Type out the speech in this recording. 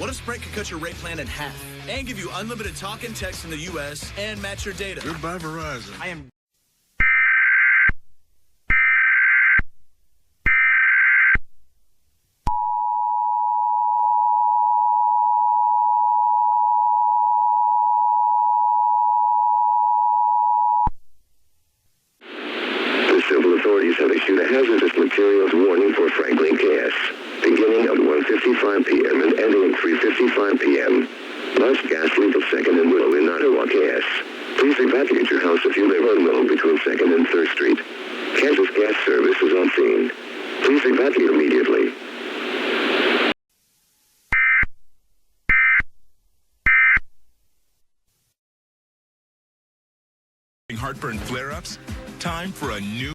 What if Sprint could cut your rate plan in half and give you unlimited talk and text in the U.S. and match your data? Goodbye, Verizon. I am... Civil authorities have issued a hazardous materials warning for Franklin gas, beginning at 1:55 p.m. and ending at 3:55 p.m. Large gas leak of 2nd and Willow in Ottawa gas. Please evacuate your house if you live on Willow between 2nd and 3rd Street. Kansas Gas Service is on scene. Please evacuate immediately. Heartburn flare-ups? Time for a new